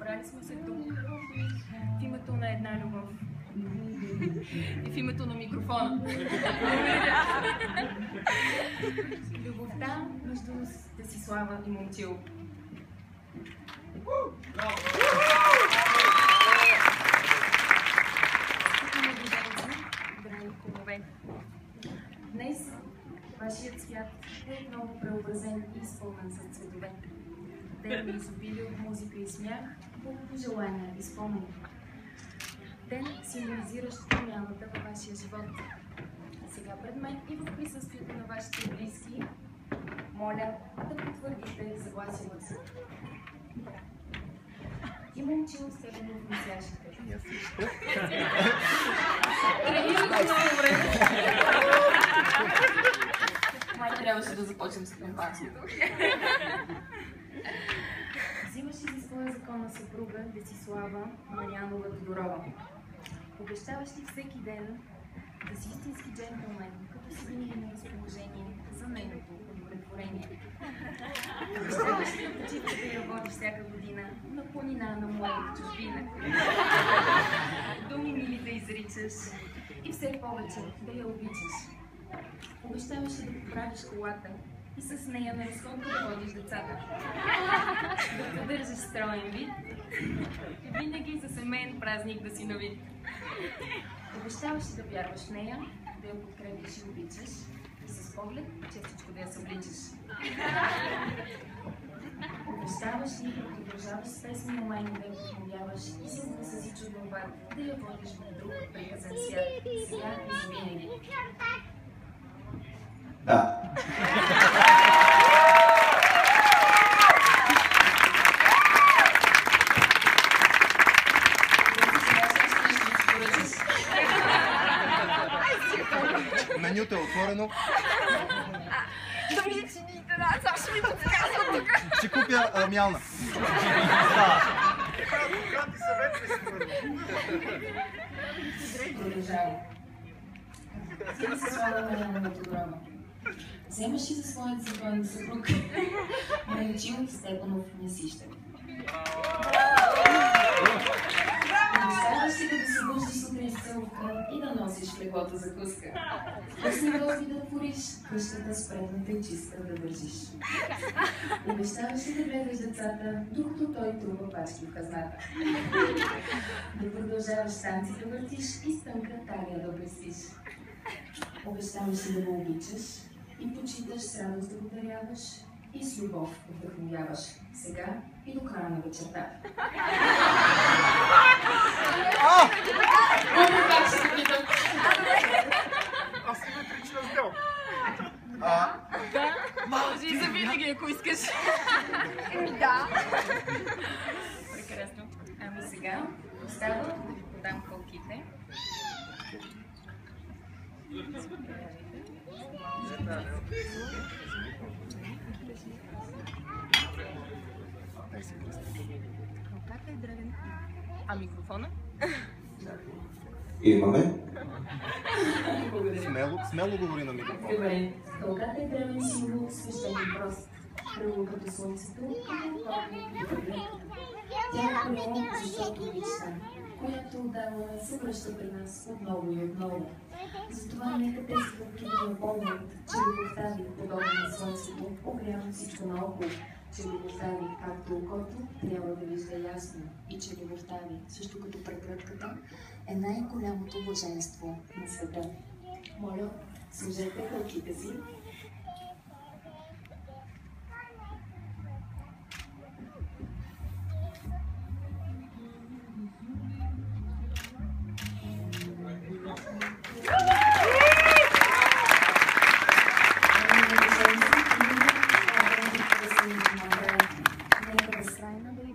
Събрали сме се тук в името на една любов и в името на микрофона. Любовта между Десислава и Момчил. Драги кумове, днес вашият свят е отново преобразен и изпълнен с цветове. Ден на изобилие от музика и смях, пожелания и спомени. Ден, символизиращ промяната във вашия живот. Сега пред мен и в присъствието на вашите близки, моля да потвърдите съгласието си. И Момчил Стефанов мислящите. Май трябваше да започнем с кампанското. Взимаш и за своя законна съпруга Десислава Марянова Тодорова. Обещаваш ли всеки ден да си истински джентлмен, като си винаги на разположение за нейното удовлетворение. Обещаваш ли да почивка да я водиш всяка година на планина на моята чужбина. Думи мили да изричаш и все повече да я обичаш. Обещаваш ли да поправиш колата и с нея на разходка да водиш децата. Да поддържаш строен вид и винаги за семейен празник да си на вид. Обещаваш ли да вярваш в нея, да я подкрепиш и обичаш и с поглед честичко да я събличаш. Обещаваш ли да продължаваш с песни на майни да я вдъхновяваш и с гласа си чудноват да я водиш в друг приказен свят, сега и завинаги. Да. Менюто е отворено. Да ми чините, да, сега ще ми подсказват тук. Ще купя мялна. Продължавам. Взема се слава Марянова Тодорова. Вземаш и за своят законен съпруг Момчил Стефанов Месищев. Обещаваш си да се събуждаш сутрин с целувка и да носиш в леглото закуска. Късни гости да твориш, къщата спретната и чиста да държиш. Обещаваш си да гледаш децата, докато той трува пачки в хазната. Да продължаваш танци да въртиш и с тънка талия да блестиш. Обещаваш си да го обичаш и почиташ с радост да го даряваш и с любов вдъхновяваш сега и до края на вечерта. Аз симетрична сделка. Да, може и за винаги, ако искаш. Да. Прекрасно. Ами сега остава да ви подам колките. Колката е древен. А микрофона? Имаме. Благодаря. Смело говори на микрофона. Добре. Колката е древен символ, свещен и прост. Кръгло като слънцето и неотворено. Тя е колело, защото обича, която отдава се връща при нас отново и отново. Затова нека тези звуки да напомнят, че любовта ви, подобна на слънцето, огрява всичко наоколо, че любовта ви, както окото, трябва да вижда ясно и че любовта ви, също като прегръдката, е най-голямото блаженство на света. Моля, служете кълките си.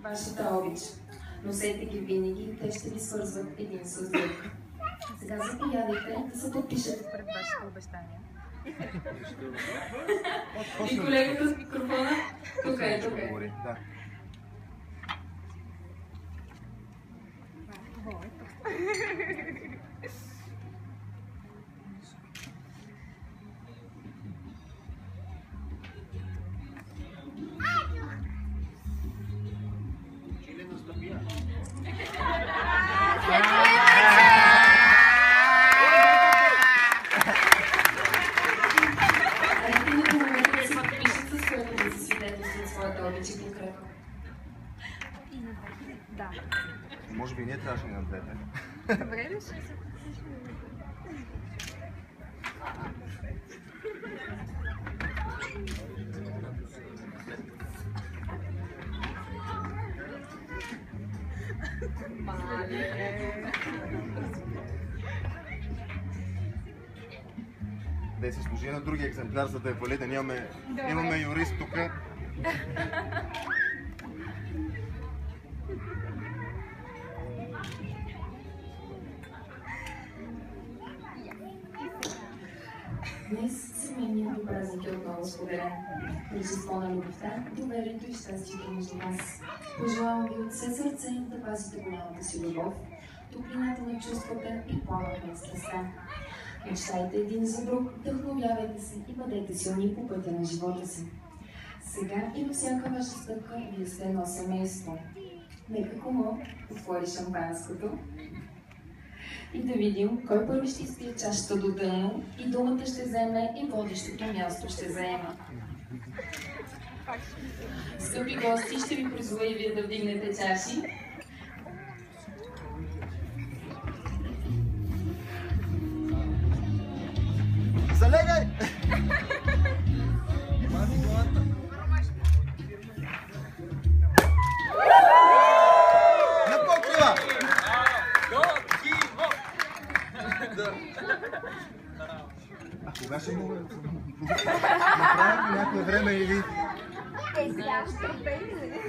Вашата обич. Носете ги винаги, те ще ви свързват един с друг. Сега заповядайте да се подпишете пред вашите обещания. И колегата с микрофона, тук е. Да. Може би и ние трябваше на двете. Добре ли ще се? Да се служи на другия екземпляр, за да е валиден. Имаме юрист тук. Днес семейният празник е отново споделен. Тържество на любовта, доверието и щастието между вас. Пожелавам ви от все сърце да пазите голямата си любов, топлината на чувствата и пламъка на страстта. Мечтайте един за друг, вдъхновявайте се и бъдете силни по пътя на живота си. Сега и във всяка ваша стъпка вие сте едно семейство. Нека Комо отвори шампанското и да видим кой първи ще изпие чашата до дъно и думата ще вземе и водещото място ще заема. Скъпи гости, ще ви призова и вие да вдигнете чаши. Залегай! На покрива! А кога ще мога да направим някое време или... Сега ще търпейте.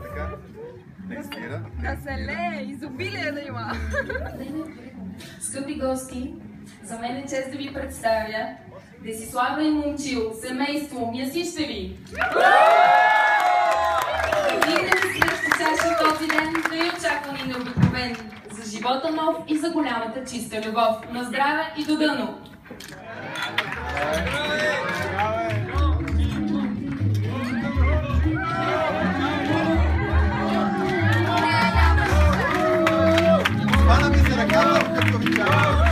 Така. Текстира. Да се лее, изобилие да има. Скъпи гости, за мен е чест да ви представя Десислава и Момчил, семейство Мясищеви. Вдигнете си срещу чаши този ден, да и очаквани и необикновени, за живота нов и за голямата чиста любов. На здраве и до дъно! Спада ми се ръката, като ви чава.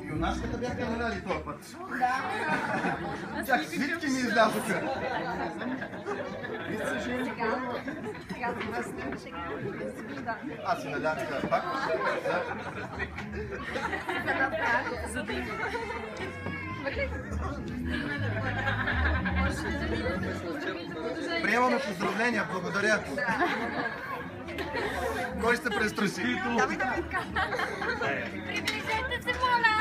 Юнашката бяха минали този път. Да. Тях свитки ми излязоха. Аз си надявам, че пак За да има. приемаме поздравления, благодаря. Кой ще престраши? Давай да петка. Приближете се, моля.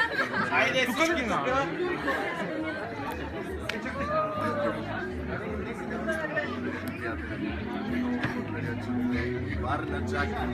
Айде, всички на! Варна чака.